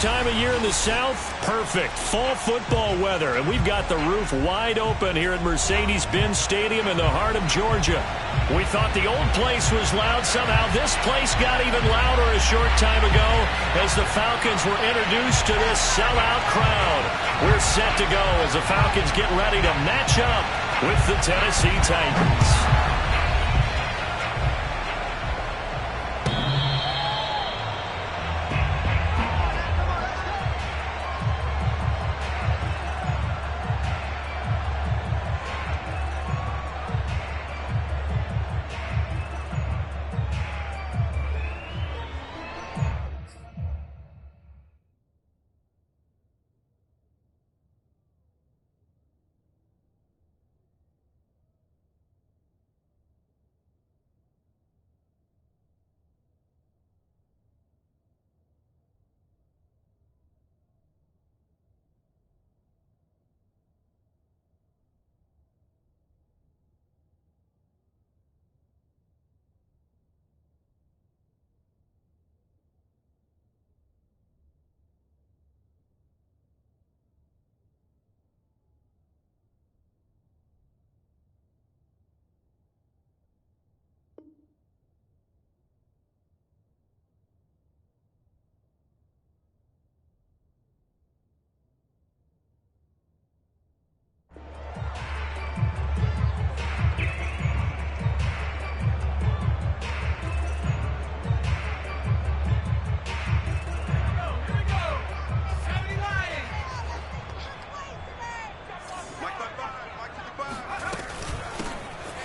time of year in the South? Perfect. Fall football weather. And we've got the roof wide open here at Mercedes-Benz Stadium in the heart of Georgia. We thought the old place was loud. Somehow this place got even louder a short time ago as the Falcons were introduced to this sellout crowd. We're set to go as the Falcons get ready to match up with the Tennessee Titans.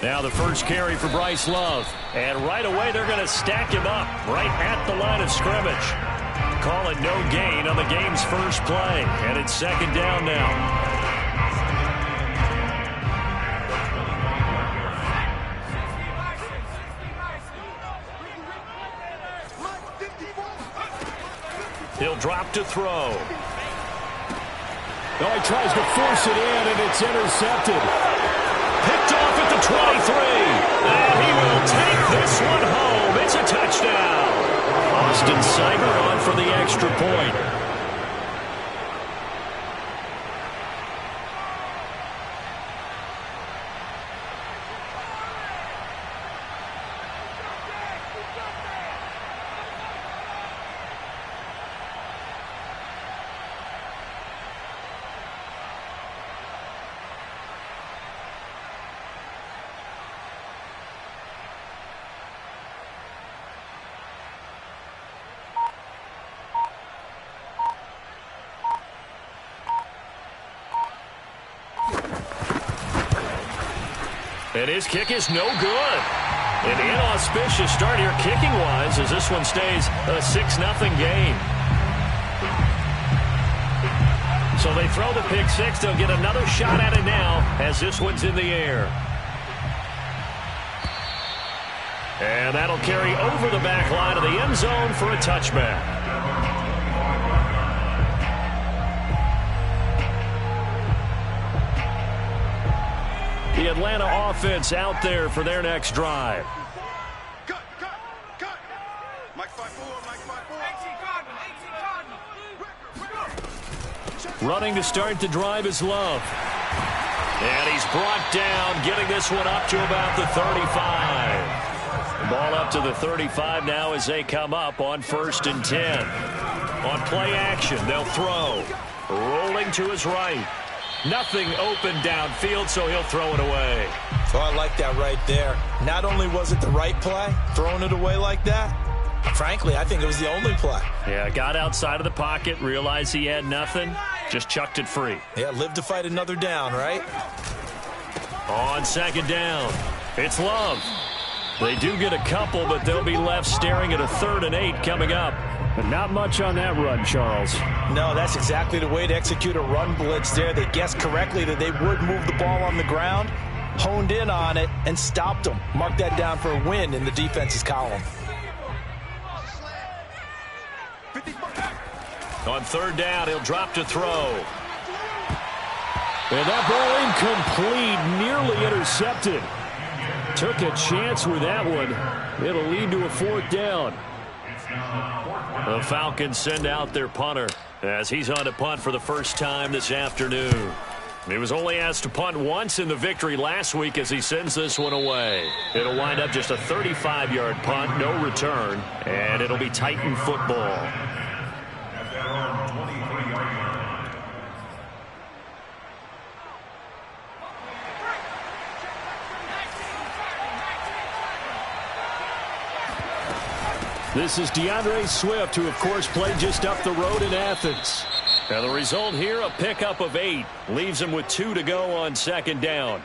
Now the first carry for Bryce Love. And right away they're going to stack him up right at the line of scrimmage. Call it no gain on the game's first play. And it's second down now. He'll drop to throw. Oh, he tries to force it in, and it's intercepted. Picked off at the 23. And he will take this one home. It's a touchdown. Austin Seibert on for the extra point. And his kick is no good. An inauspicious start here kicking-wise as this one stays a 6-0 game. So they throw the pick six. They'll get another shot at it now as this one's in the air. And that'll carry over the back line of the end zone for a touchback. The Atlanta offense out there for their next drive. Cut. Mike 5-4, Mike 5-4. Running to start the drive is Love. And he's brought down, getting this one up to about the 35. Ball up to the 35 now as they come up on 1st and 10. On play action, they'll throw. Rolling to his right. Nothing open downfield, so he'll throw it away. Oh, I like that right there. Not only was it the right play, throwing it away like that, frankly, I think it was the only play. Yeah, got outside of the pocket, realized he had nothing, just chucked it free. Yeah, live to fight another down, right? On 2nd down, it's Love. They do get a couple, but they'll be left staring at a 3rd and 8 coming up. But not much on that run, Charles. No, that's exactly the way to execute a run blitz there. They guessed correctly that they would move the ball on the ground, honed in on it, and stopped them. Mark that down for a win in the defense's column. On 3rd down, he'll drop to throw. And that ball incomplete, nearly intercepted. Took a chance with that one. It'll lead to a 4th down. The Falcons send out their punter as he's on to punt for the first time this afternoon. He was only asked to punt once in the victory last week as he sends this one away. It'll wind up just a 35-yard punt, no return, and it'll be Titan football. This is DeAndre Swift, who, of course, played just up the road in Athens. And the result here, a pickup of 8. Leaves him with 2 to go on second down.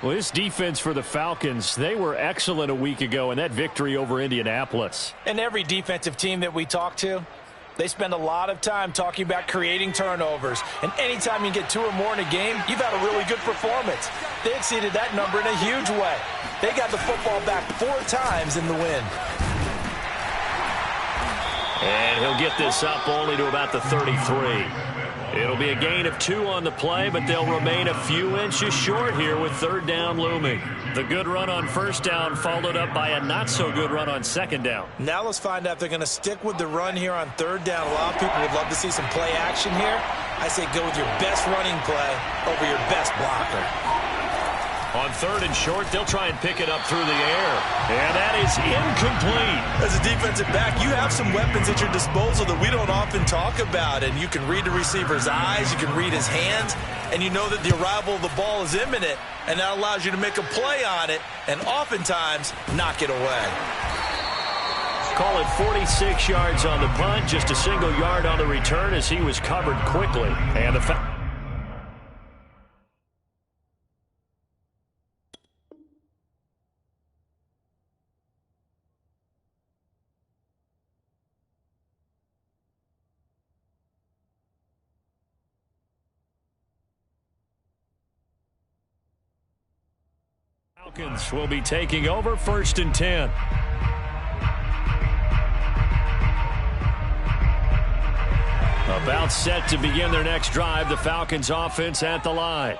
Well, this defense for the Falcons, they were excellent a week ago in that victory over Indianapolis. And every defensive team that we talk to, they spend a lot of time talking about creating turnovers. And anytime you get 2 or more in a game, you've had a really good performance. They exceeded that number in a huge way. They got the football back 4 times in the win. And he'll get this up only to about the 33. It'll be a gain of 2 on the play, but they'll remain a few inches short here with third down looming. The good run on first down followed up by a not-so-good run on second down. Now let's find out if they're going to stick with the run here on third down. A lot of people would love to see some play action here. I say go with your best running play over your best blocker. On third and short, they'll try and pick it up through the air. And that is incomplete. As a defensive back, you have some weapons at your disposal that we don't often talk about. And you can read the receiver's eyes, you can read his hands, and you know that the arrival of the ball is imminent. And that allows you to make a play on it and oftentimes knock it away. Call it 46 yards on the punt, just a single yard on the return as he was covered quickly. And the Falcons will be taking over first and 10. About set to begin their next drive, the Falcons offense at the line.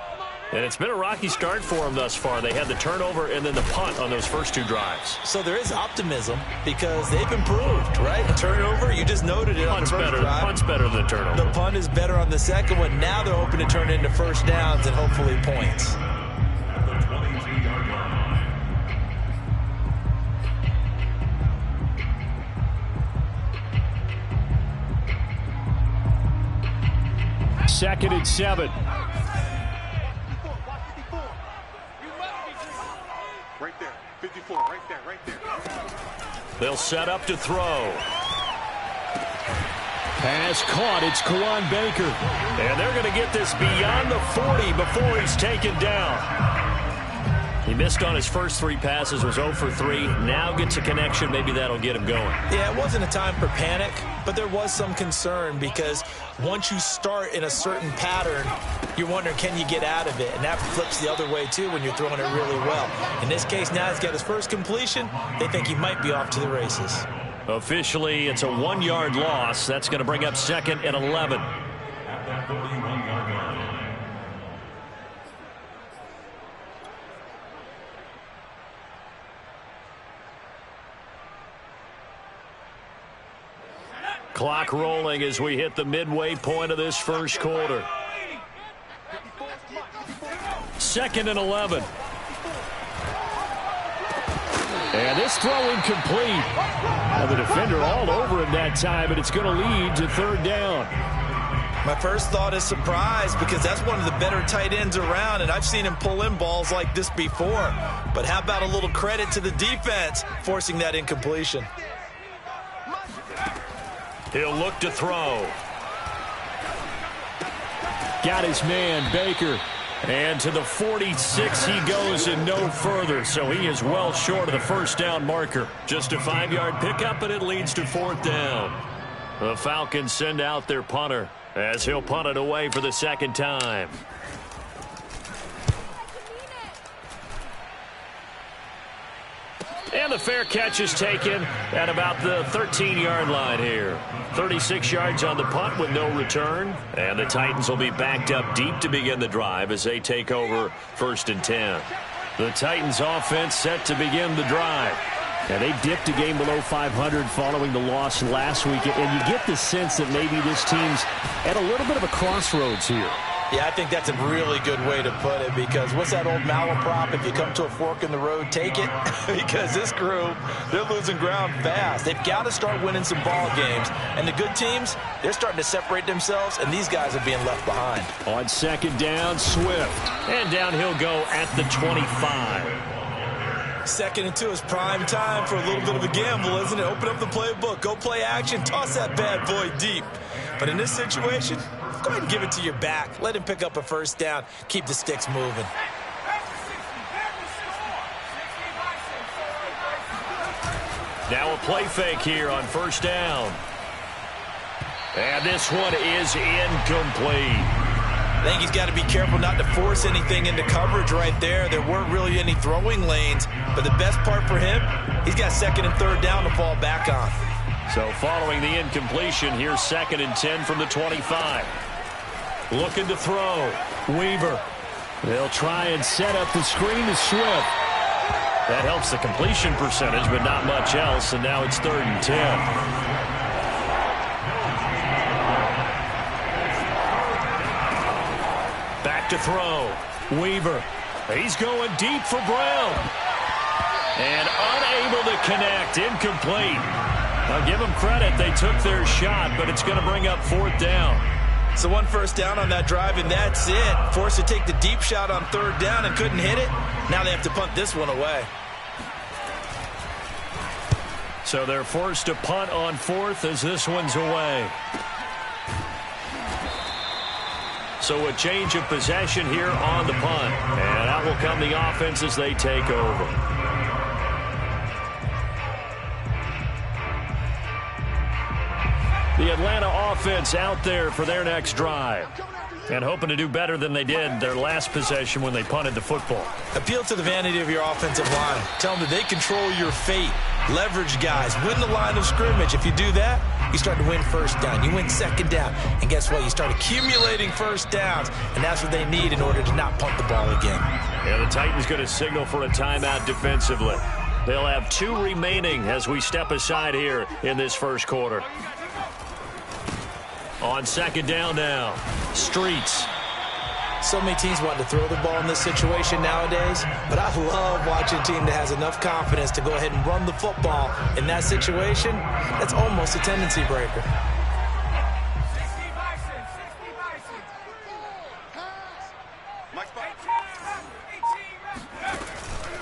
And it's been a rocky start for them thus far. They had the turnover and then the punt on those first 2 drives. So there is optimism because they've improved, right? The turnover, you just noted it on the first drive. Punt's better than the turnover. The punt is better on the second one. Now they're hoping to turn it into first downs and hopefully points. Second and 7. Right there. 54. Right there. Right there. They'll set up to throw. Pass caught. It's Kawan Baker. And they're going to get this beyond the 40 before he's taken down. He missed on his first 3 passes, was 0 for 3. Now gets a connection. Maybe that'll get him going. Yeah, it wasn't a time for panic, but there was some concern because once you start in a certain pattern, you're wondering, can you get out of it? And that flips the other way, too, when you're throwing it really well. In this case, now he's got his first completion. They think he might be off to the races. Officially, it's a 1-yard loss. That's going to bring up second and 11. Clock rolling as we hit the midway point of this first quarter. Second and 11. And this throw incomplete. Now the defender all over him that time, and it's going to lead to third down. My first thought is surprise because that's one of the better tight ends around, and I've seen him pull in balls like this before. But how about a little credit to the defense forcing that incompletion? He'll look to throw. Got his man, Baker. And to the 46 he goes and no further. So he is well short of the first down marker. Just a 5-yard pickup, and it leads to fourth down. The Falcons send out their punter as he'll punt it away for the second time. And the fair catch is taken at about the 13-yard line here. 36 yards on the punt with no return. And the Titans will be backed up deep to begin the drive as they take over first and 10. The Titans offense set to begin the drive. Yeah, they dipped a game below 500 following the loss last week, and you get the sense that maybe this team's at a little bit of a crossroads here. Yeah, I think that's a really good way to put it, because what's that old malaprop? If you come to a fork in the road, take it. Because this crew, they're losing ground fast. They've got to start winning some ball games. And the good teams, they're starting to separate themselves, and these guys are being left behind. On second down, Swift. And down he'll go at the 25. 2nd and 2 is prime time for a little bit of a gamble, isn't it? Open up the playbook, go play action, toss that bad boy deep. But in this situation, go ahead and give it to your back. Let him pick up a first down. Keep the sticks moving. Now a play fake here on first down. And this one is incomplete. I think he's got to be careful not to force anything into coverage right there. There weren't really any throwing lanes, but the best part for him, he's got 2nd and 3rd down to fall back on. So following the incompletion, here's 2nd and 10 from the 25. Looking to throw. Weaver. They'll try and set up the screen to Swift. That helps the completion percentage, but not much else, and now it's 3rd and 10. Back to throw. Weaver. He's going deep for Brown. And unable to connect. Incomplete. I'll give them credit. They took their shot, but it's going to bring up 4th down. So 1 first down on that drive, and that's it. Forced to take the deep shot on 3rd down and couldn't hit it. Now they have to punt this one away. So they're forced to punt on 4th as this one's away. So a change of possession here on the punt. And out will come the offense as they take over. The Atlanta offense out there for their next drive. And hoping to do better than they did their last possession when they punted the football. Appeal to the vanity of your offensive line. Tell them that they control your fate. Leverage guys. Win the line of scrimmage. If you do that, you start to win first down. You win 2nd down. And guess what? You start accumulating first downs. And that's what they need in order to not punt the ball again. Yeah, the Titans going to signal for a timeout defensively. They'll have 2 remaining as we step aside here in this first quarter. On 2nd down now, Streets. So many teams want to throw the ball in this situation nowadays, but I love watching a team that has enough confidence to go ahead and run the football in that situation. That's almost a tendency breaker.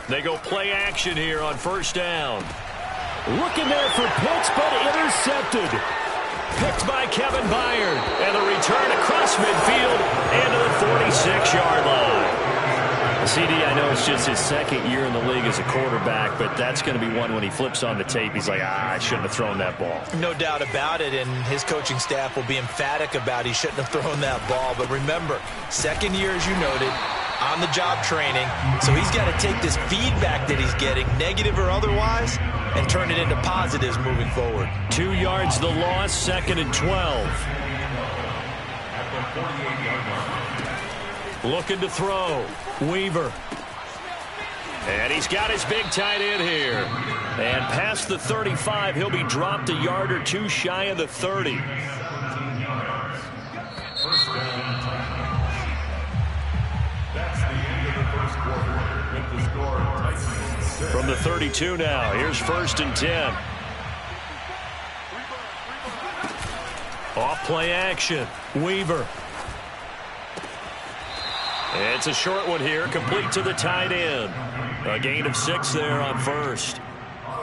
They go play action here on first down. Looking there for Pitts, but intercepted. Picked by Kevin Byard. And the return across midfield into the 46-yard line. CD, I know it's just his 2nd year in the league as a quarterback, but that's going to be one when he flips on the tape. He's like, I shouldn't have thrown that ball. No doubt about it, and his coaching staff will be emphatic about he shouldn't have thrown that ball. But remember, 2nd year, as you noted, on-the-job training. So he's got to take this feedback that he's getting, negative or otherwise, and turn it into positives moving forward. 2 yards the loss, 2nd and 12. Looking to throw. Weaver. And he's got his big tight end here. And past the 35, he'll be dropped a yard or 2 shy of the 30. From the 32 now, here's 1st and 10. Off play action. Weaver. It's a short one here, complete to the tight end. A gain of 6 there on 1st.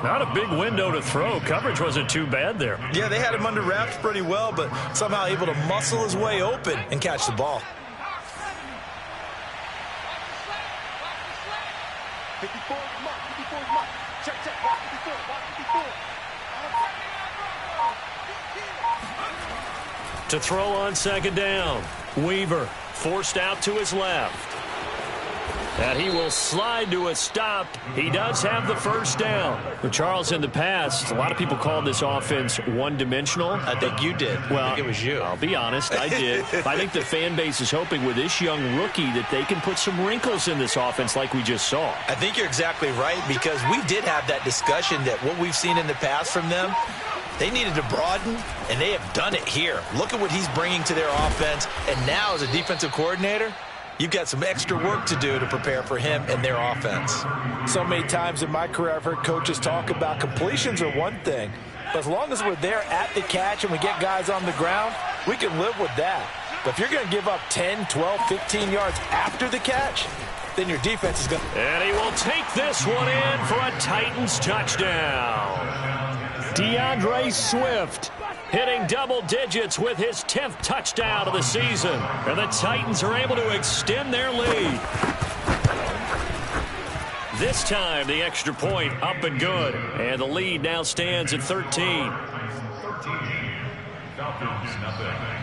Not a big window to throw. Coverage wasn't too bad there. Yeah, they had him under wraps pretty well, but somehow able to muscle his way open and catch the ball. 54, mark, 54, mark. Check, walk 54, walk 54. To throw on 2nd down. Weaver forced out to his left. And he will slide to a stop. He does have the first down. But Charles, in the past, a lot of people called this offense one-dimensional. I think you did. Well, I think it was you. I'll be honest, I did. I think the fan base is hoping with this young rookie that they can put some wrinkles in this offense like we just saw. I think you're exactly right, because we did have that discussion that what we've seen in the past from them, they needed to broaden, and they have done it here. Look at what he's bringing to their offense, and now as a defensive coordinator, you've got some extra work to do to prepare for him and their offense. So many times in my career, I've heard coaches talk about completions are one thing, but as long as we're there at the catch and we get guys on the ground, we can live with that. But if you're going to give up 10, 12, 15 yards after the catch, then your defense is going to... And he will take this one in for a Titans touchdown. DeAndre Swift hitting double digits with his 10th touchdown of the season. And the Titans are able to extend their lead. This time, the extra point up and good. And the lead now stands at 13. Falcons, nothing.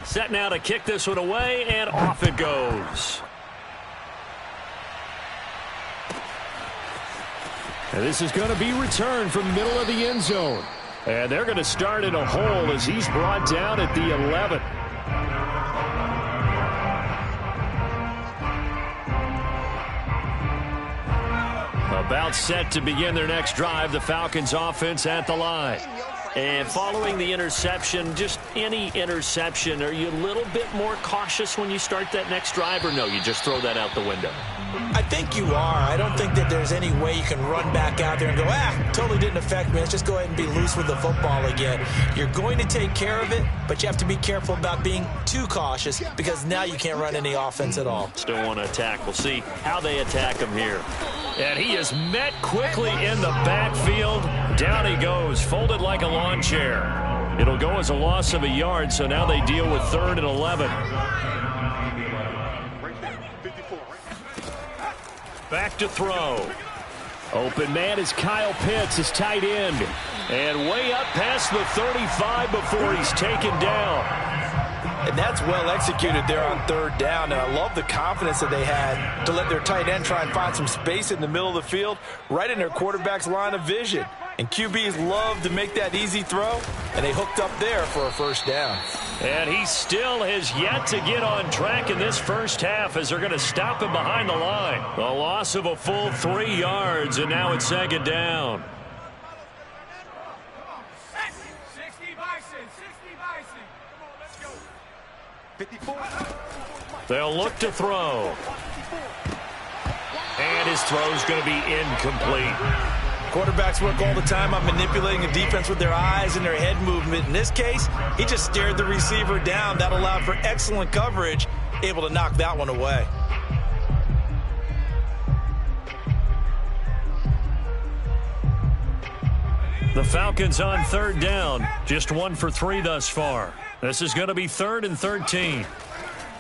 Set now to kick this one away, and off it goes. And this is going to be returned from the middle of the end zone. And they're going to start in a hole as he's brought down at the 11. About set to begin their next drive, the Falcons offense at the line. And following the interception, just any interception, are you a little bit more cautious when you start that next drive, or no, you just throw that out the window? I think you are. I don't think that there's any way you can run back out there and go, totally didn't affect me. Let's just go ahead and be loose with the football again. You're going to take care of it, but you have to be careful about being too cautious, because now you can't run any offense at all. Still want to attack. We'll see how they attack him here. And he is met quickly in the backfield. Down he goes, folded like a lawn chair. It'll go as a loss of a yard, so now they deal with 3rd and 11. Back to throw. Open man is Kyle Pitts, his tight end. And way up past the 35 before he's taken down. And that's well executed there on 3rd down. And I love the confidence that they had to let their tight end try and find some space in the middle of the field, right in their quarterback's line of vision. And QBs love to make that easy throw, and they hooked up there for a 1st down. And he still has yet to get on track in this first half, as they're going to stop him behind the line. A loss of a full 3 yards, and now it's 2nd down. They'll look to throw. And his throw's going to be incomplete. Quarterbacks work all the time on manipulating the defense with their eyes and their head movement. In this case, he just stared the receiver down. That allowed for excellent coverage, able to knock that one away. The Falcons on 3rd down, just 1 for 3 thus far. This is going to be 3rd and 13.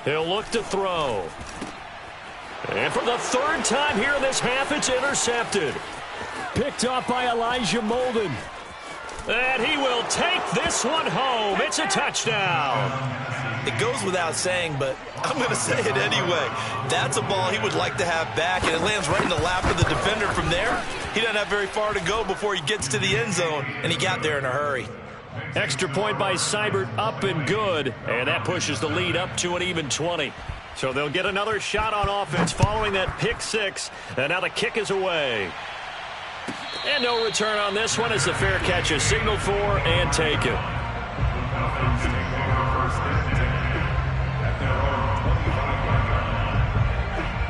He'll look to throw. And for the 3rd time here in this half, it's intercepted. Picked off by Elijah Molden. And he will take this one home. It's a touchdown. It goes without saying, but I'm going to say it anyway. That's a ball he would like to have back, and it lands right in the lap of the defender from there. He doesn't have very far to go before he gets to the end zone, and he got there in a hurry. Extra point by Seibert, up and good. And that pushes the lead up to an even 20. So they'll get another shot on offense following that pick 6. And now the kick is away. And no return on this one as the fair catch is signaled for and taken.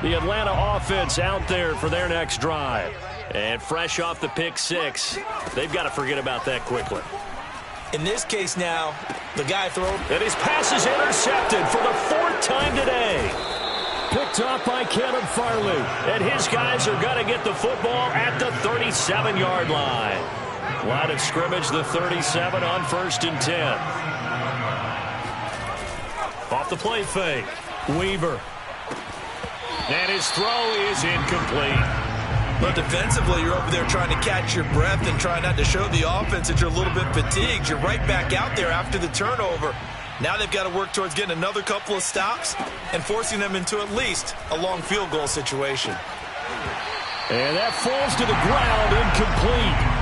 The Atlanta offense out there for their next drive. And fresh off the pick 6, they've got to forget about that quickly. In this case now, the guy throws. And his pass is intercepted for the 4th time today. Picked off by Caleb Farley. And his guys are going to get the football at the 37-yard line. Line of scrimmage, the 37 on 1st and 10. Off the play fake. Weaver. And his throw is incomplete. But defensively, you're over there trying to catch your breath and try not to show the offense that you're a little bit fatigued. You're right back out there after the turnover. Now they've got to work towards getting another couple of stops and forcing them into at least a long field goal situation. And that falls to the ground, incomplete.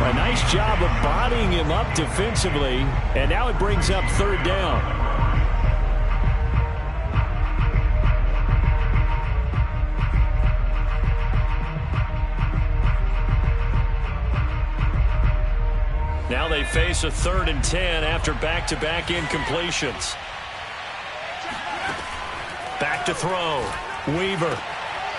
A nice job of bodying him up defensively, and now it brings up third down. Now they face a 3rd and 10 after back-to-back incompletions. Back to throw. Weaver.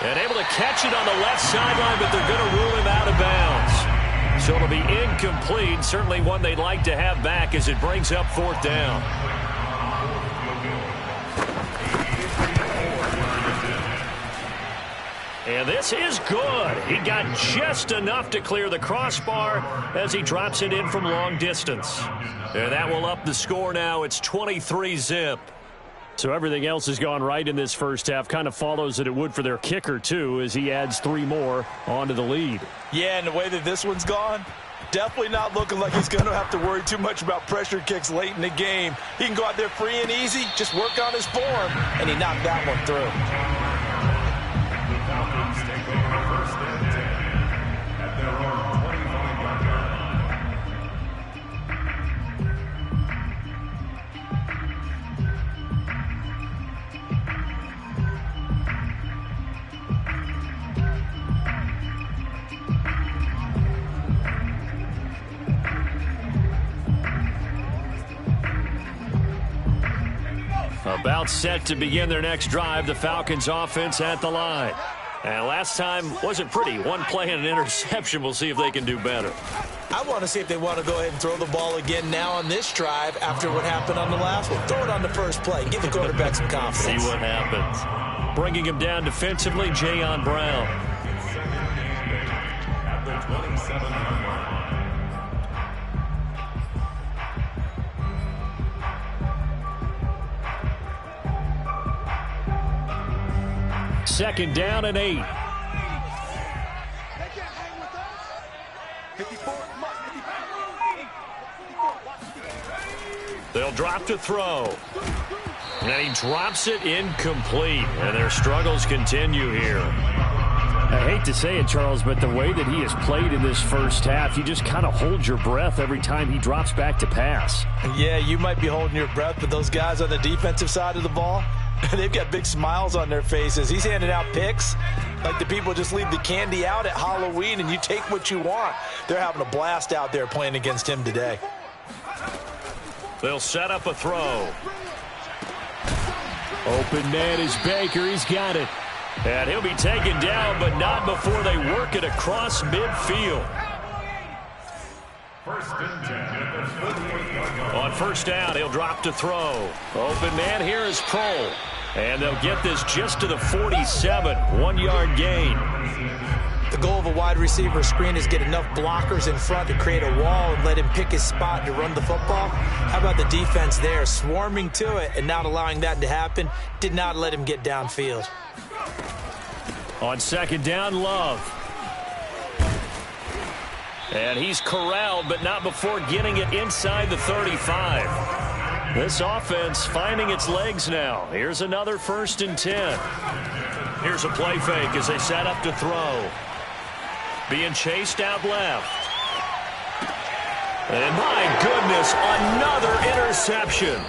And able to catch it on the left sideline, but they're going to rule him out of bounds. So it'll be incomplete. Certainly one they'd like to have back as it brings up 4th down. And this is good. He got just enough to clear the crossbar as he drops it in from long distance. And that will up the score now. It's 23-zip. So everything else has gone right in this first half. Kind of follows that it would for their kicker, too, as he adds 3 more onto the lead. Yeah, and the way that this one's gone, definitely not looking like he's going to have to worry too much about pressure kicks late in the game. He can go out there free and easy, just work on his form, and he knocked that one through. About set to begin their next drive, the Falcons offense at the line. And last time wasn't pretty. One play and an interception. We'll see if they can do better. I want to see if they want to go ahead and throw the ball again now on this drive after what happened on the last one. Throw it on the first play. Give the quarterback some confidence. See what happens. Bringing him down defensively, Jayon Brown. Second down and 8. They'll drop to throw. And he drops it incomplete. And their struggles continue here. I hate to say it, Charles, but the way that he has played in this first half, you just kind of hold your breath every time he drops back to pass. Yeah, you might be holding your breath, but those guys on the defensive side of the ball, they've got big smiles on their faces. He's handing out picks like the people just leave the candy out at Halloween and you take what you want. They're having a blast out there playing against him today. They'll set up a throw. Open man is Baker. He's got it. And he'll be taken down, but not before they work it across midfield. On first down, he'll drop to throw. Open man here is Kroll. And they'll get this just to the 47. 1-yard gain. The goal of a wide receiver screen is get enough blockers in front to create a wall and let him pick his spot to run the football. How about the defense there, swarming to it and not allowing that to happen? Did not let him get downfield. On second down, Love. And he's corralled, but not before getting it inside the 35. This offense finding its legs now. Here's another 1st and 10. Here's a play fake as they set up to throw. Being chased out left. And my goodness, another interception.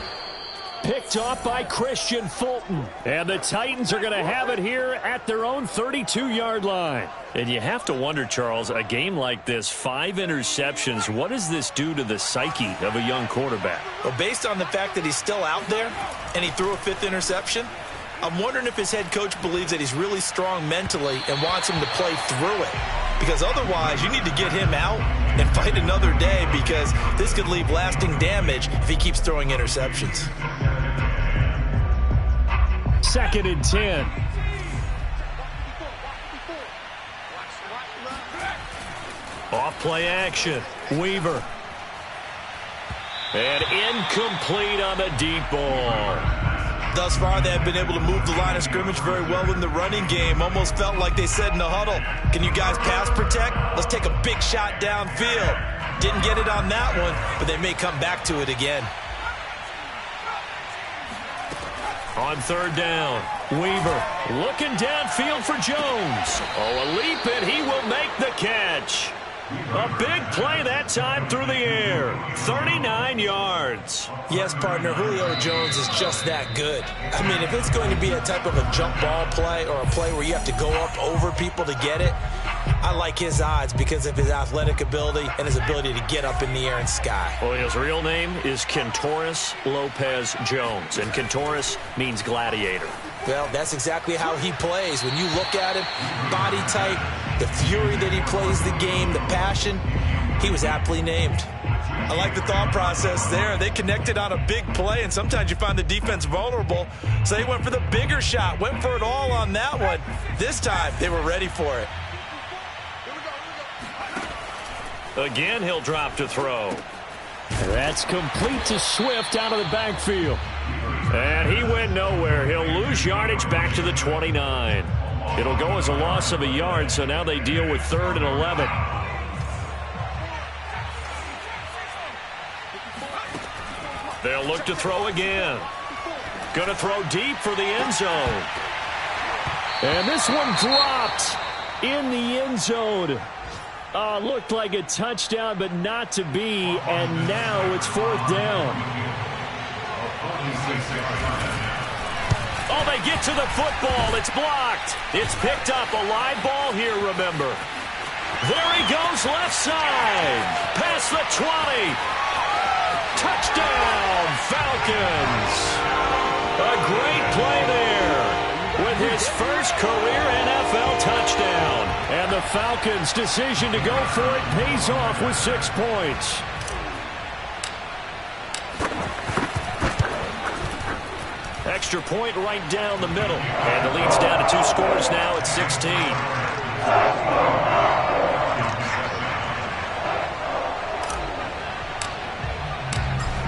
Picked off by Christian Fulton. And the Titans are going to have it here at their own 32-yard line. And you have to wonder, Charles, a game like this, 5 interceptions, what does this do to the psyche of a young quarterback? Well, based on the fact that he's still out there and he threw a 5th interception, I'm wondering if his head coach believes that he's really strong mentally and wants him to play through it. Because otherwise, you need to get him out and fight another day because this could leave lasting damage if he keeps throwing interceptions. 2nd and 10. Off play action. Weaver. And incomplete on the deep ball. thus far, they have been able to move the line of scrimmage very well in the running game. Almost felt like they said in the huddle, can you guys pass protect? Let's take a big shot downfield. Didn't get it on that one, but they may come back to it again. On third down, Weaver looking downfield for Jones. Oh, a leap, and he will make the catch. A big play that time through the air. 39 yards. Yes, partner, Julio Jones is just that good. I mean, if it's going to be a type of a jump ball play or a play where you have to go up over people to get it, I like his odds because of his athletic ability and his ability to get up in the air and sky. Well, his real name is Kentoris Lopez Jones, and Kentoris means gladiator. Well, that's exactly how he plays. When you look at him, body type, the fury that he plays the game, the passion, he was aptly named. I like the thought process there. They connected on a big play, and sometimes you find the defense vulnerable. So they went for the bigger shot, went for it all on that one. This time, they were ready for it. Again, he'll drop to throw. That's complete to Swift out of the backfield. And he went nowhere. He'll lose yardage back to the 29. It'll go as a loss of a yard, so now they deal with 3rd and 11. They'll look to throw again. Going to throw deep for the end zone. And this one dropped in the end zone. Looked like a touchdown, but not to be. And now it's 4th down. Oh, they get to the football. It's blocked. It's picked up. A live ball here, remember. There he goes, left side. Past the 20. Touchdown, Falcons. A great play there with his first career NFL touchdown. And the Falcons' decision to go for it pays off with 6 points. Extra point right down the middle. And the lead's down to 2 scores now at 16.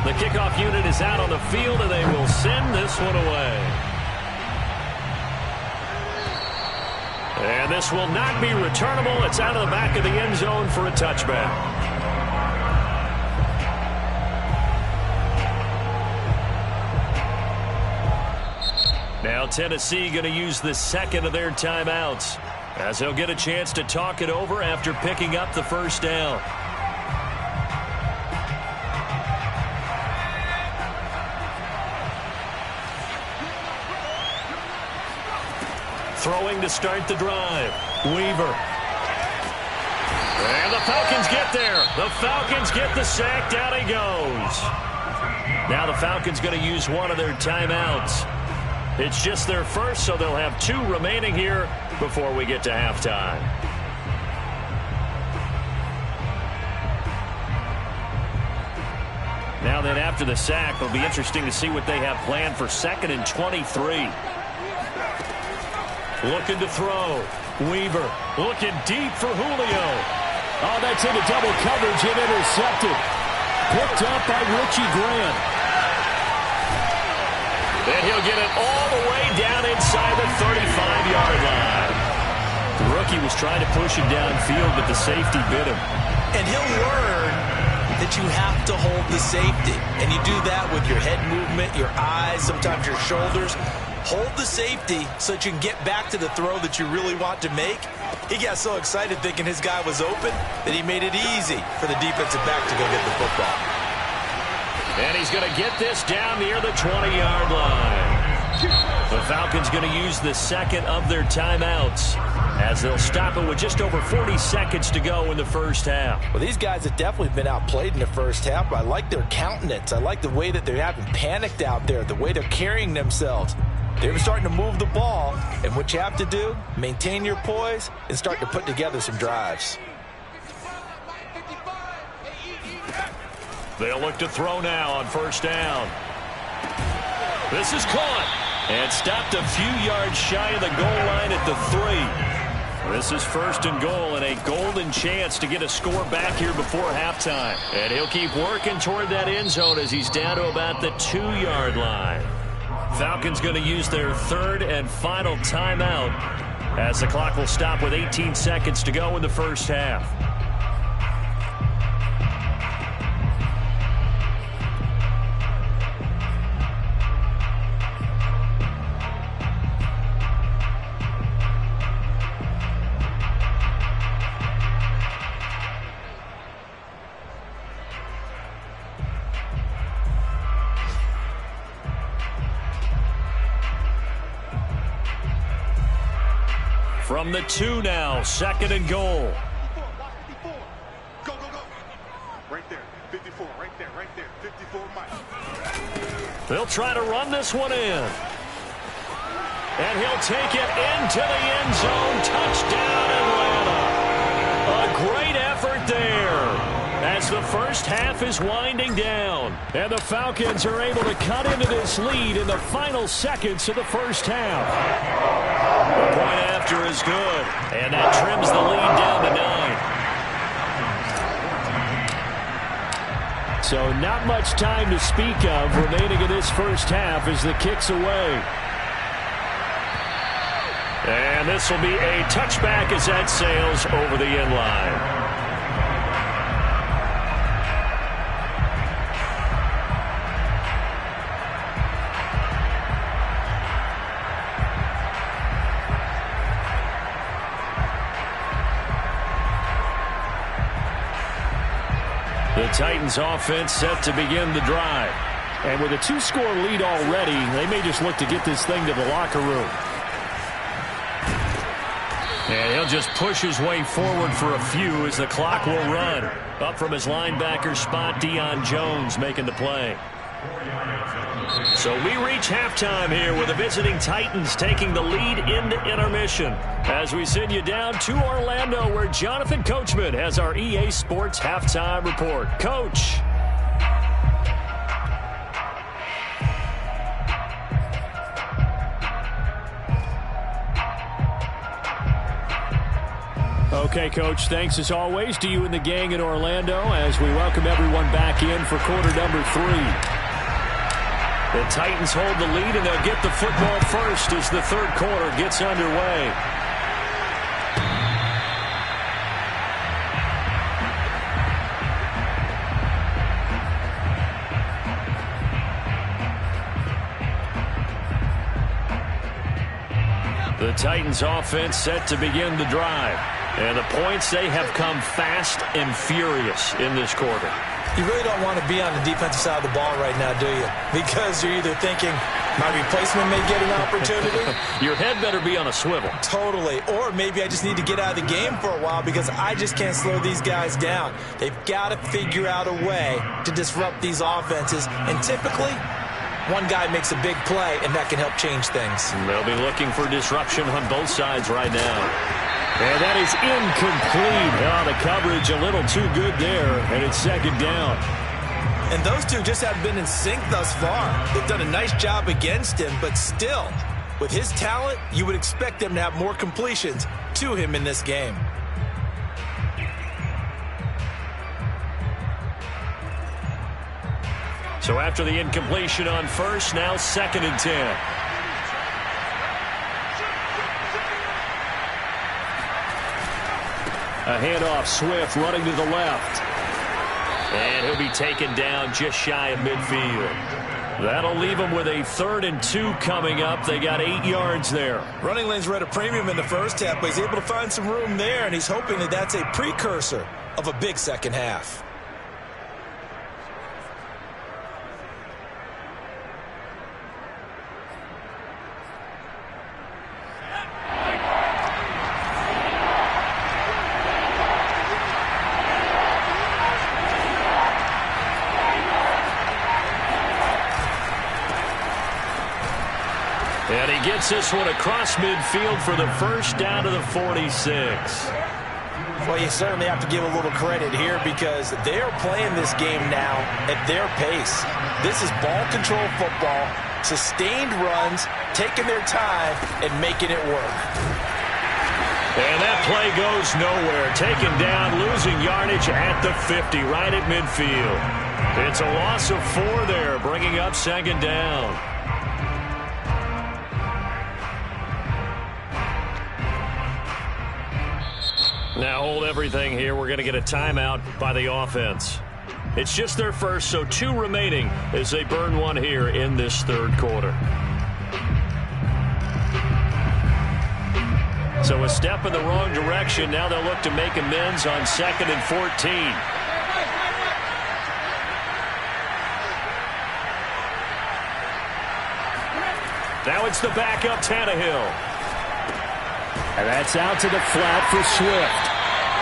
The kickoff unit is out on the field, and they will send this one away. And this will not be returnable. It's out of the back of the end zone for a touchback. Now Tennessee going to use the second of their timeouts as they'll get a chance to talk it over after picking up the first down. Throwing to start the drive, Weaver. And the Falcons get there. The Falcons get the sack. Down he goes. Now the Falcons going to use one of their timeouts. It's just their first, so they'll have 2 remaining here before we get to halftime. Now then, after the sack, it'll be interesting to see what they have planned for 2nd and 23. Looking to throw. Weaver looking deep for Julio. Oh, that's into double coverage and intercepted. Picked up by Richie Grant. And he'll get it all the way down inside the 35-yard line. The rookie was trying to push him downfield, but the safety bit him. And he'll learn that you have to hold the safety. And you do that with your head movement, your eyes, sometimes your shoulders. Hold the safety so that you can get back to the throw that you really want to make. He got so excited thinking his guy was open that he made it easy for the defensive back to go get the football. And he's going to get this down near the 20-yard line. The Falcons going to use the second of their timeouts as they'll stop it with just over 40 seconds to go in the first half. Well, these guys have definitely been outplayed in the first half, but I like their countenance. I like the way that they're having panicked out there, the way they're carrying themselves. They're starting to move the ball, and what you have to do, maintain your poise and start to put together some drives. They'll look to throw now on first down. This is caught and stopped a few yards shy of the goal line at the 3. This is 1st and goal and a golden chance to get a score back here before halftime. And he'll keep working toward that end zone as he's down to about the 2-yard line. Falcons going to use their third and final timeout as the clock will stop with 18 seconds to go in the first half. From the 2 now, second and goal. 54. Go, go, go. Right there, 54, right there, 54 Mike. They'll try to run this one in. And he'll take it into the end zone. Touchdown, Atlanta. A great effort there as the first half is winding down. And the Falcons are able to cut into this lead in the final seconds of the first half. The point after is good, and that trims the lead down to 9. So not much time to speak of remaining in this first half as the kick's away. And this will be a touchback as that sails over the end line. The Titans offense set to begin the drive. And with a 2-score lead already, they may just look to get this thing to the locker room. And he'll just push his way forward for a few as the clock will run. Up from his linebacker spot, Deion Jones making the play. So we reach halftime here with the visiting Titans taking the lead into intermission. As we send you down to Orlando where Jonathan Coachman has our EA Sports halftime report. Coach. Okay, Coach, thanks as always to you and the gang in Orlando as we welcome everyone back in for quarter number 3. The Titans hold the lead, and they'll get the football first as the third quarter gets underway. The Titans offense set to begin the drive. And the points, they have come fast and furious in this quarter. You really don't want to be on the defensive side of the ball right now, do you? Because you're either thinking, my replacement may get an opportunity. Your head better be on a swivel. Totally. Or maybe I just need to get out of the game for a while because I just can't slow these guys down. They've got to figure out a way to disrupt these offenses. And typically, one guy makes a big play, and that can help change things. They'll be looking for disruption on both sides right now. And that is incomplete. Oh, the coverage a little too good there, and it's second down. And those two just haven't been in sync thus far. They've done a nice job against him, but still, with his talent, you would expect them to have more completions to him in this game. So after the incompletion on first, now second and 10. A handoff, Swift running to the left. And he'll be taken down just shy of midfield. That'll leave him with a 3rd and 2 coming up. They got 8 yards there. Running lanes were at a premium in the first half, but he's able to find some room there, and he's hoping that that's a precursor of a big second half. And he gets this one across midfield for the first down to the 46. Well, you certainly have to give a little credit here because they're playing this game now at their pace. This is ball control football, sustained runs, taking their time, and making it work. And that play goes nowhere. Taken down, losing yardage at the 50, right at midfield. It's a loss of 4 there, bringing up second down. Now hold everything here. We're going to get a timeout by the offense. It's just their first, so 2 remaining as they burn one here in this third quarter. So a step in the wrong direction. Now they'll look to make amends on 2nd and 14. Now it's the backup Tannehill. And that's out to the flat for Swift.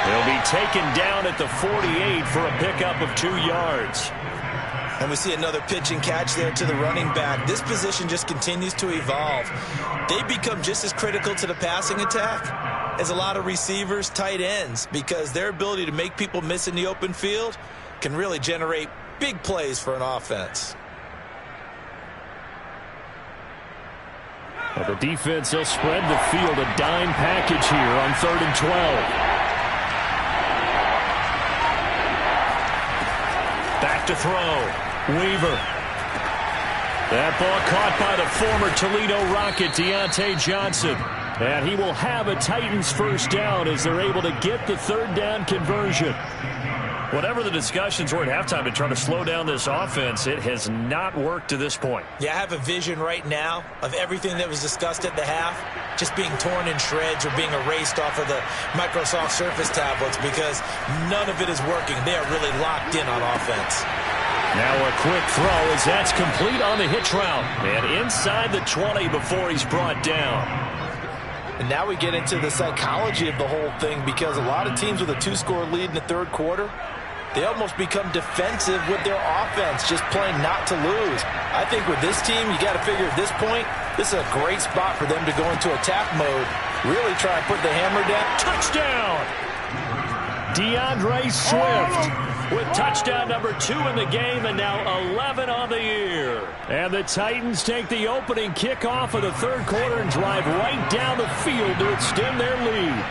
He'll be taken down at the 48 for a pickup of 2 yards. And we see another pitch and catch there to the running back. This position just continues to evolve. They become just as critical to the passing attack as a lot of receivers, tight ends, because their ability to make people miss in the open field can really generate big plays for an offense. Well, the defense, they'll spread the field, a dime package here on 3rd and 12. Back to throw. Weaver. That ball caught by the former Toledo Rocket, Deontay Johnson. And he will have a Titans first down as they're able to get the 3rd down conversion. Whatever the discussions were at halftime to try to slow down this offense, it has not worked to this point. Yeah, I have a vision right now of everything that was discussed at the half just being torn in shreds or being erased off of the Microsoft Surface tablets because none of it is working. They are really locked in on offense. Now a quick throw as that's complete on the hitch route. And inside the 20 before he's brought down. And now we get into the psychology of the whole thing because a lot of teams with a 2-score lead in the third quarter, they almost become defensive with their offense, just playing not to lose. I think with this team, you got to figure at this point, this is a great spot for them to go into attack mode, really try and put the hammer down. Touchdown! DeAndre Swift with touchdown number 2 in the game and now 11 on the year. And the Titans take the opening kickoff of the third quarter and drive right down the field to extend their lead.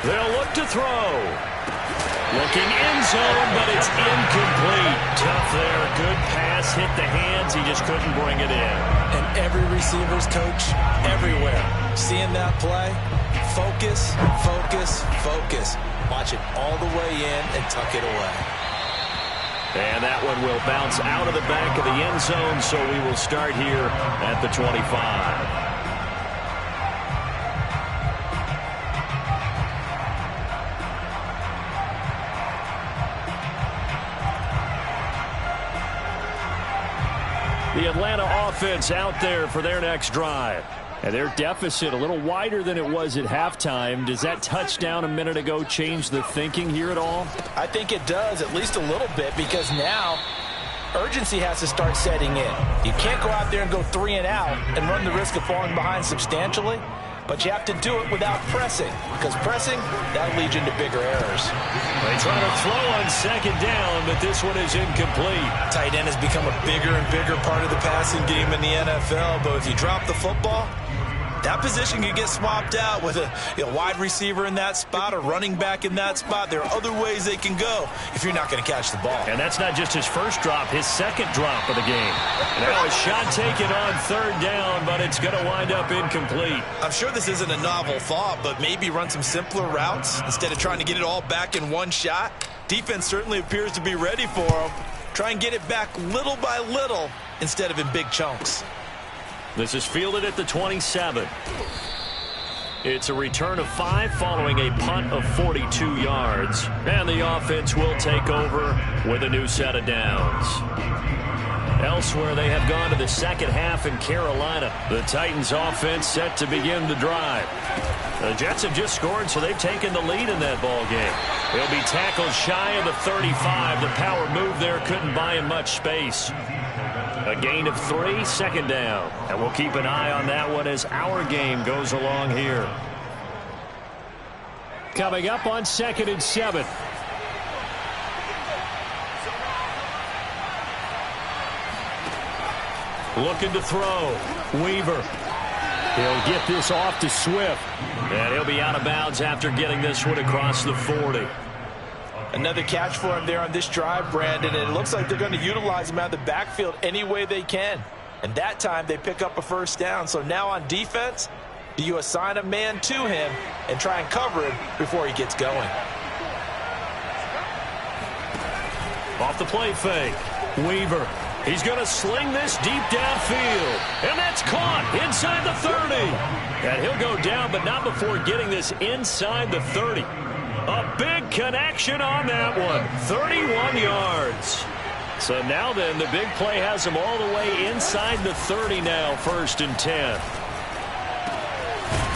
They'll look to throw. Looking end zone, but it's incomplete. Tough there. Good pass. Hit the hands. He just couldn't bring it in. And every receiver's coach everywhere seeing that play. Focus, focus, focus. Watch it all the way in and tuck it away. And that one will bounce out of the back of the end zone, so we will start here at the 25. The Atlanta offense out there for their next drive. And their deficit a little wider than it was at halftime. Does that touchdown a minute ago change the thinking here at all? I think it does, at least a little bit, because now urgency has to start setting in. You can't go out there and go 3 and out and run the risk of falling behind substantially, but you have to do it without pressing, because pressing, that'll lead you into bigger errors. They try to throw on 2nd down, but this one is incomplete. Tight end has become a bigger and bigger part of the passing game in the NFL, but if you drop the football, that position can get swapped out with a wide receiver in that spot, a running back in that spot. There are other ways they can go if you're not going to catch the ball. And that's not just his first drop, his 2nd drop of the game. Now a shot taken on 3rd down, but it's going to wind up incomplete. I'm sure this isn't a novel thought, but maybe run some simpler routes instead of trying to get it all back in one shot. Defense certainly appears to be ready for him. Try and get it back little by little instead of in big chunks. This is fielded at the 27. It's a return of 5 following a punt of 42 yards. And the offense will take over with a new set of downs. Elsewhere, they have gone to the second half in Carolina. The Titans offense set to begin the drive. The Jets have just scored, so they've taken the lead in that ball game. He'll be tackled shy of the 35. The power move there couldn't buy him much space. A gain of 3, 2nd down. And we'll keep an eye on that one as our game goes along here. Coming up on 2nd and 7. Looking to throw. Weaver. He'll get this off to Swift. And he'll be out of bounds after getting this one across the 40. Another catch for him there on this drive, Brandon, and it looks like they're going to utilize him out of the backfield any way they can. And that time they pick up a first down. So now on defense, do you assign a man to him and try and cover him before he gets going? Off the play fake. Weaver. He's going to sling this deep downfield. And that's caught inside the 30. And he'll go down, but not before getting this inside the 30. A big connection on that one. 31 yards. So now then, the big play has him all the way inside the 30 now, 1st and 10.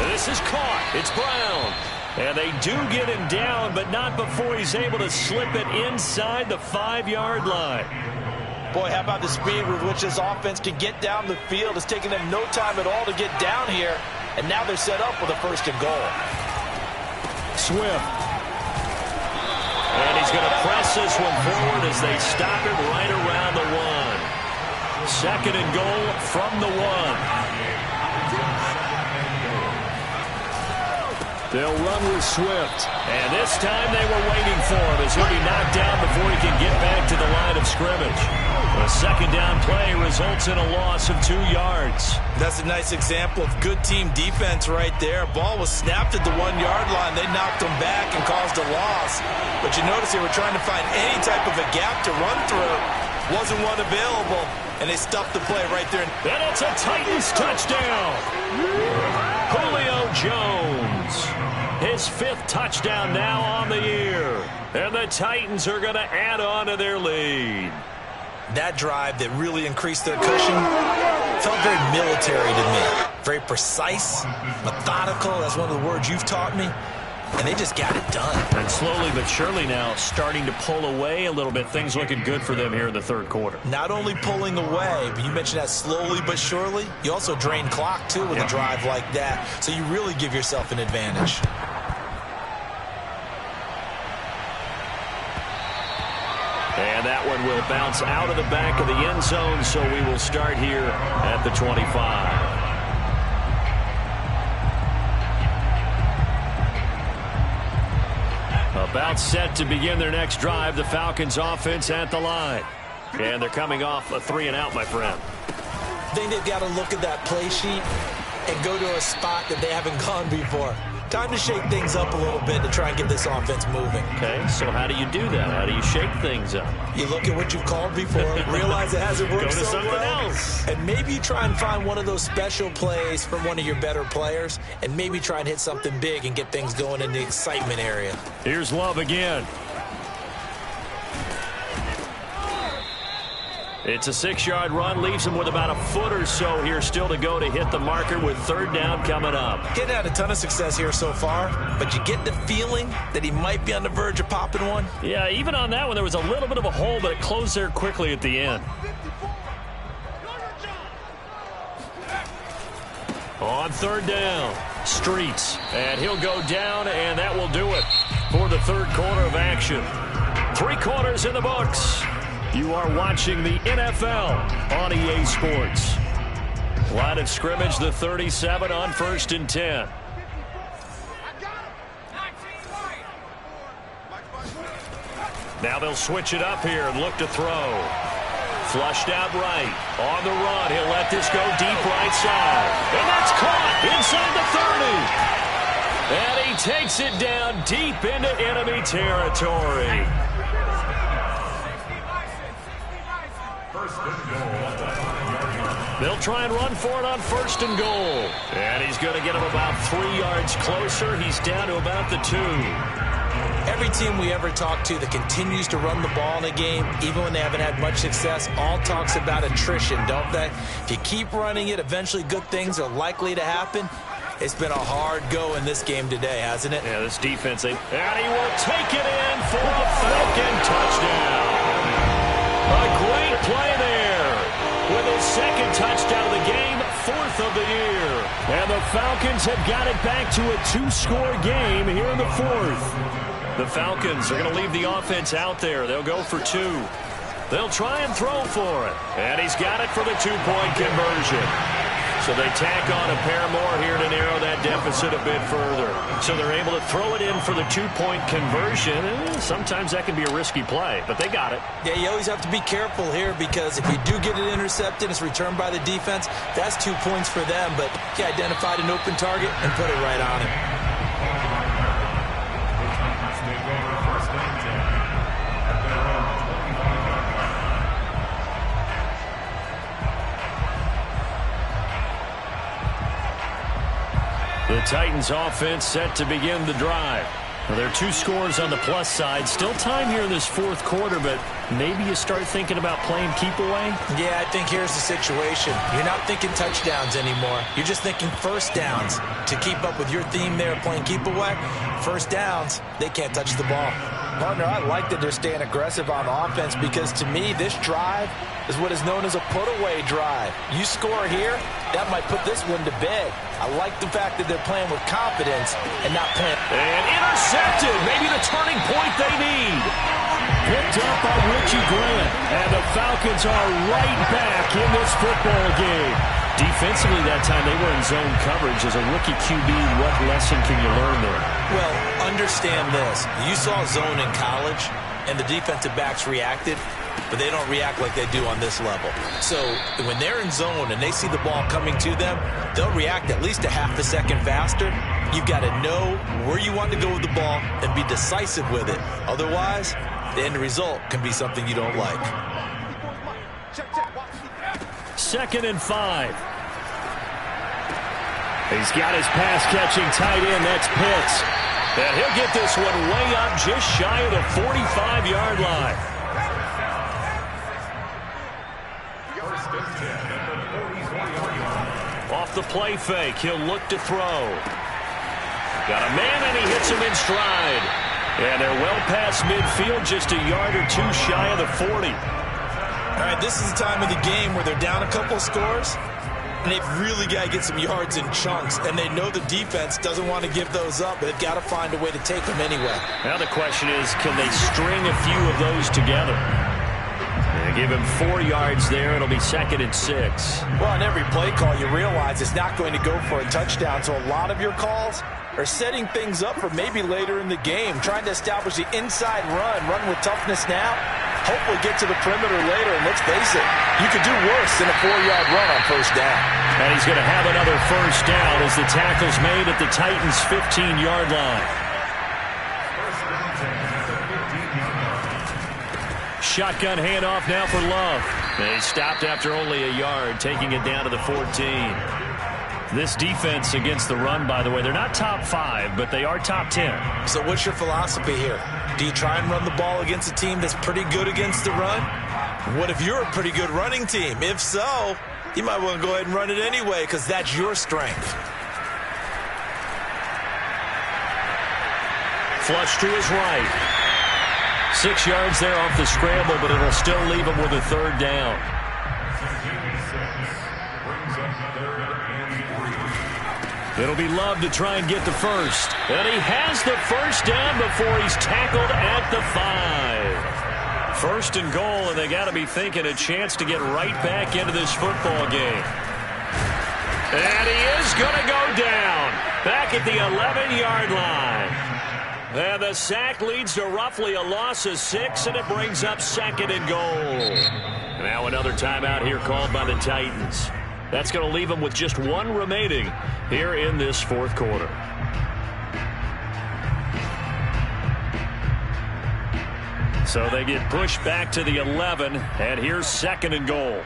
And this is caught. It's Brown. And they do get him down, but not before he's able to slip it inside the 5-yard line. Boy, how about the speed with which this offense can get down the field? It's taking them no time at all to get down here. And now they're set up with a 1st and goal. Swift. And he's going to press this one forward as they stop him right around the 1. 2nd and goal from the 1. They'll run with Swift. And this time they were waiting for him as he'll be knocked down before he can get back to the line of scrimmage. A 2nd down play results in a loss of 2 yards. That's a nice example of good team defense right there. Ball was snapped at the 1-yard line. They knocked him back and caused a loss. But you notice they were trying to find any type of a gap to run through. Wasn't one available, and they stuffed the play right there. And it's a Titans touchdown. Julio Jones. His 5th touchdown now on the year. And the Titans are going to add on to their lead. That drive that really increased their cushion felt very military to me. Very precise, methodical. That's one of the words you've taught me. And they just got it done. And slowly but surely now starting to pull away a little bit. Things looking good for them here in the 3rd quarter. Not only pulling away, but you mentioned that slowly but surely. You also drain clock, too, with a drive like that. So you really give yourself an advantage. And that one will bounce out of the back of the end zone, so we will start here at the 25. About set to begin their next drive, the Falcons offense at the line. And they're coming off a 3-and-out, my friend. I think they've got to look at that play sheet and go to a spot that they haven't gone before. Time to shake things up a little bit to try and get this offense moving. Okay, so how do you do that? How do you shake things up? You look at what you've called before, realize it hasn't worked Go to so something well, else. and maybe you try and find one of those special plays from one of your better players, and maybe try and hit something big and get things going in the excitement area. Here's Love again. It's a 6-yard run, leaves him with about a foot or so here still to go to hit the marker with 3rd down coming up. Getting had a ton of success here so far, but you get the feeling that he might be on the verge of popping one. Yeah, even on that one, there was a little bit of a hole, but it closed there quickly at the end. On 3rd down, Streets, and he'll go down, and that will do it for the 3rd quarter of action. 3 quarters in the books. You are watching the NFL on EA Sports. Line of scrimmage, the 37 on 1st and 10. Now they'll switch it up here and look to throw. Flushed out right. On the run, he'll let this go deep right side. And that's caught inside the 30. And he takes it down deep into enemy territory. They'll try and run for it on 1st and goal. And he's going to get him about 3 yards closer. He's down to about the 2. Every team we ever talk to that continues to run the ball in a game, even when they haven't had much success, all talks about attrition, don't they? If you keep running it, eventually good things are likely to happen. It's been a hard go in this game today, hasn't it? Yeah, this defense, and he will take it in for a Falcon touchdown. A great play there with his 2nd touchdown of the game, 4th of the year. And the Falcons have got it back to a 2-score game here in the 4th. The Falcons are going to leave the offense out there. They'll go for 2. They'll try and throw for it. And he's got it for the 2-point conversion. So they tack on a pair more here to narrow that deficit a bit further. So they're able to throw it in for the two-point conversion. Sometimes that can be a risky play, but they got it. Yeah, you always have to be careful here because if you do get it intercepted, it's returned by the defense, that's 2 points for them. But he identified an open target and put it right on it. The Titans offense set to begin the drive. Well, there are 2 scores on the plus side. Still time here in this fourth quarter, but maybe you start thinking about playing keep away? Yeah, I think here's the situation. You're not thinking touchdowns anymore. You're just thinking first downs. To keep up with your theme there, playing keep away, first downs, they can't touch the ball. Partner, I like that they're staying aggressive on offense because to me, this drive is what is known as a put-away drive. You score here, that might put this one to bed. I like the fact that they're playing with confidence and not playing. And intercepted. Maybe the turning point they need. Picked up by Richie Grant. And the Falcons are right back in this football game. Defensively that time, they were in zone coverage. As a rookie QB, what lesson can you learn there? Well, understand this. You saw zone in college, and the defensive backs reacted, but they don't react like they do on this level. So when they're in zone and they see the ball coming to them, they'll react at least a half a second faster. You've got to know where you want to go with the ball and be decisive with it. Otherwise, the end result can be something you don't like. 2nd and 5. He's got his pass-catching tight end. That's Pitts. And he'll get this one way up just shy of the 45-yard line. Off the play fake, he'll look to throw. Got a man, and he hits him in stride. And they're well past midfield, just a yard or 2 shy of the 40. All right, this is the time of the game where they're down a couple scores, and they've really got to get some yards in chunks, and they know the defense doesn't want to give those up, but they've got to find a way to take them anyway. Now the question is, can they string a few of those together? They give him 4 yards there. It'll be 2nd and 6. Well, on every play call, you realize it's not going to go for a touchdown, so a lot of your calls are setting things up for maybe later in the game, trying to establish the inside run with toughness now, hopefully get to the perimeter later, and let's face it, you could do worse than a 4-yard run on first down. And he's going to have another first down as the tackle's made at the Titans' 15-yard line. Shotgun handoff now for Love. They stopped after only a yard, taking it down to the 14. This defense against the run, by the way, they're not top 5, but they are top 10. So what's your philosophy here? Do you try and run the ball against a team that's pretty good against the run? What if you're a pretty good running team? If so, you might want to go ahead and run it anyway because that's your strength. Flush to his right. 6 yards there off the scramble, but it'll still leave him with a 3rd down. It'll be Love to try and get the first. And he has the first down before he's tackled at the 5. 1st and goal, and they got to be thinking a chance to get right back into this football game. And he is going to go down back at the 11-yard line. And the sack leads to roughly a loss of 6, and it brings up 2nd and goal. Now another timeout here called by the Titans. That's going to leave them with just 1 remaining here in this fourth quarter. So they get pushed back to the 11, and here's 2nd and goal.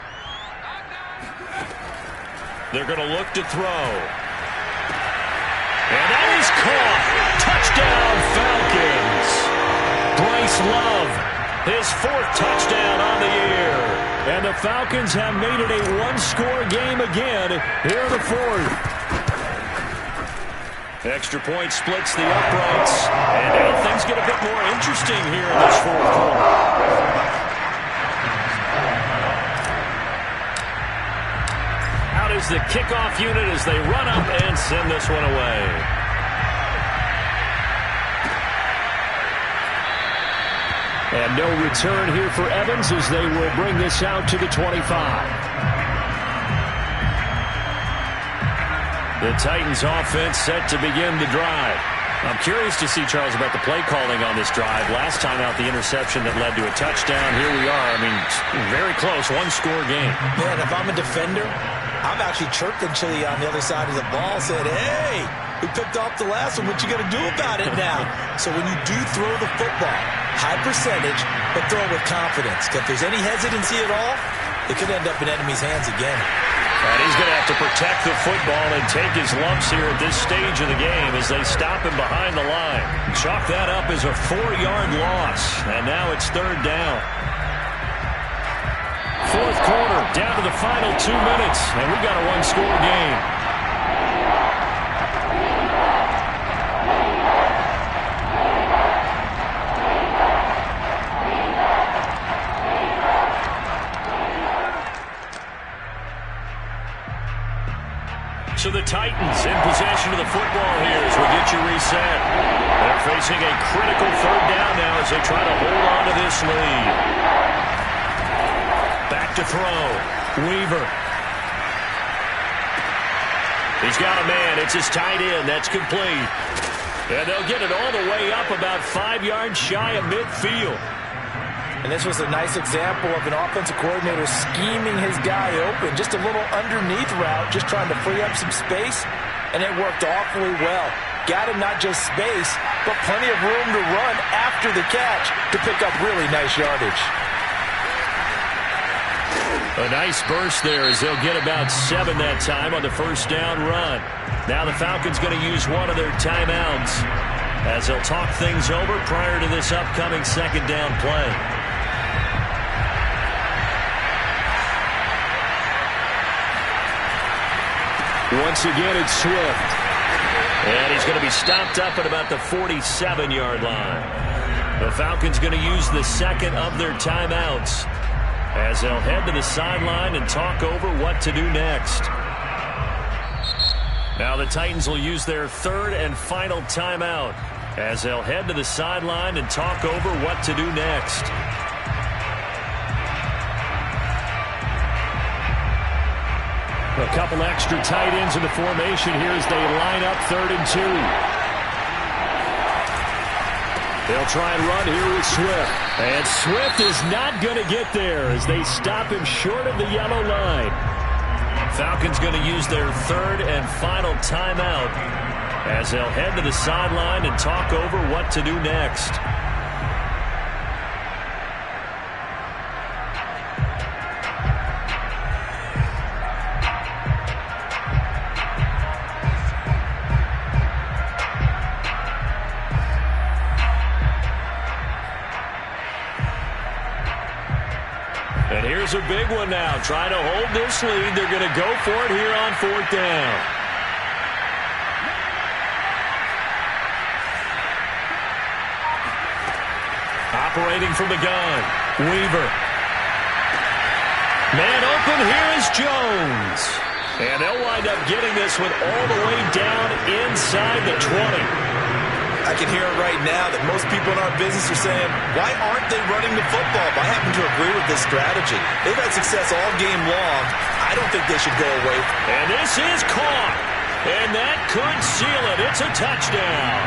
They're going to look to throw. And that is caught. Touchdown, Falcons. Bryce Love, his 4th touchdown on the year. And the Falcons have made it a 1-score game again here in the 4th. Extra point splits the uprights. And now things get a bit more interesting here in this 4th quarter. Out is the kickoff unit as they run up and send this one away. And no return here for Evans as they will bring this out to the 25. The Titans offense set to begin the drive. I'm curious to see, Charles, about the play calling on this drive. Last time out, the interception that led to a touchdown. Here we are. I mean, very close, one-score game. Man, if I'm a defender, I'm actually chirping Chili on the other side of the ball, saying, hey, we picked off the last one. What you going to do about it now? So when you do throw the football, high percentage, but throw it with confidence. If there's any hesitancy at all, it could end up in enemy's hands again. And he's going to have to protect the football and take his lumps here at this stage of the game as they stop him behind the line. Chalk that up as a 4-yard loss. And now it's third down. Fourth quarter, down to the final 2 minutes. And we got a one-score game. So the Titans in possession of the football here as we get you reset. They're facing a critical third down now as they try to hold on to this lead. Back to throw. Weaver. He's got a man. It's his tight end. That's complete. And they'll get it all the way up about 5 yards shy of midfield. And this was a nice example of an offensive coordinator scheming his guy open. Just a little underneath route, just trying to free up some space, and it worked awfully well. Got him not just space, but plenty of room to run after the catch to pick up really nice yardage. A nice burst there as they'll get about 7 that time on the first down run. Now the Falcons going to use one of their timeouts as they'll talk things over prior to this upcoming second down play. Once again, it's Swift. And he's going to be stopped up at about the 47-yard line. The Falcons going to use the second of their timeouts as they'll head to the sideline and talk over what to do next. Now the Titans will use their third and final timeout as they'll head to the sideline and talk over what to do next. A couple extra tight ends in the formation here as they line up 3rd and 2. They'll try and run here with Swift. And Swift is not going to get there as they stop him short of the yellow line. Falcons going to use their third and final timeout as they'll head to the sideline and talk over what to do next. And here's a big one now. Trying to hold this lead. They're going to go for it here on 4th down. Operating from the gun. Weaver. Man open. Here is Jones. And they'll wind up getting this one all the way down inside the 20. I can hear it right now that most people in our business are saying, why aren't they running the football? I happen to agree with this strategy. They've had success all game long. I don't think they should go away. And this is caught. And that could seal it. It's a touchdown.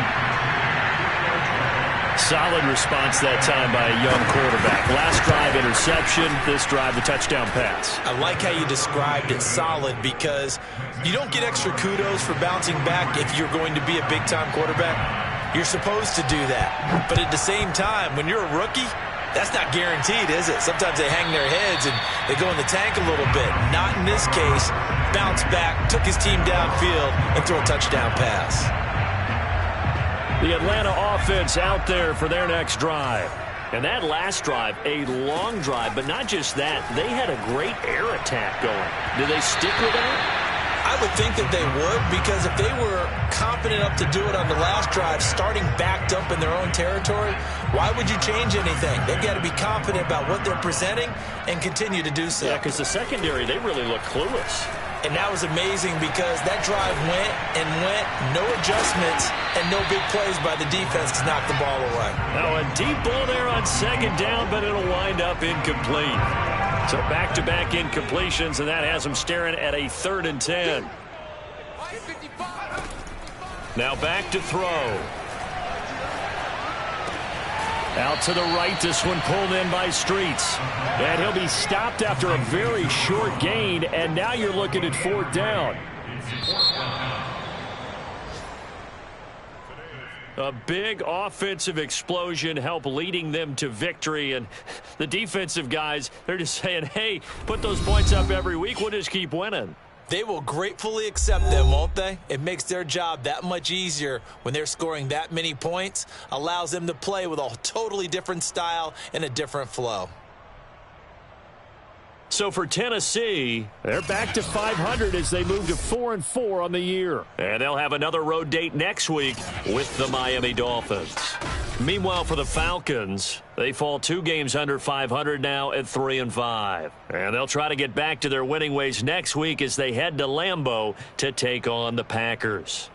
Solid response that time by a young quarterback. Last drive, interception. This drive, the touchdown pass. I like how you described it, solid, because you don't get extra kudos for bouncing back if you're going to be a big-time quarterback. You're supposed to do that. But at the same time, when you're a rookie, that's not guaranteed, is it? Sometimes they hang their heads and they go in the tank a little bit. Not in this case. Bounce back, took his team downfield, and throw a touchdown pass. The Atlanta offense out there for their next drive. And that last drive, a long drive, but not just that. They had a great air attack going. Do they stick with that? I would think that they would, because if they were confident enough to do it on the last drive, starting backed up in their own territory, why would you change anything? They've got to be confident about what they're presenting and continue to do so. Yeah, because the secondary, they really look clueless. And that was amazing because that drive went and went, no adjustments, and no big plays by the defense to knock the ball away. Now a deep ball there on second down, but it'll wind up incomplete. So back-to-back incompletions, and that has them staring at a 3rd and 10. Now back to throw. Out to the right, this one pulled in by Streets. And he'll be stopped after a very short gain, and now you're looking at 4th down. A big offensive explosion helped leading them to victory, and the defensive guys, they're just saying, hey, put those points up every week, we'll just keep winning. They will gratefully accept them, won't they? It makes their job that much easier when they're scoring that many points, allows them to play with a totally different style and a different flow. So for Tennessee, they're back to 500 as they move to 4-4 on the year. And they'll have another road date next week with the Miami Dolphins. Meanwhile, for the Falcons, they fall 2 games under 500 now at 3-5. And they'll try to get back to their winning ways next week as they head to Lambeau to take on the Packers.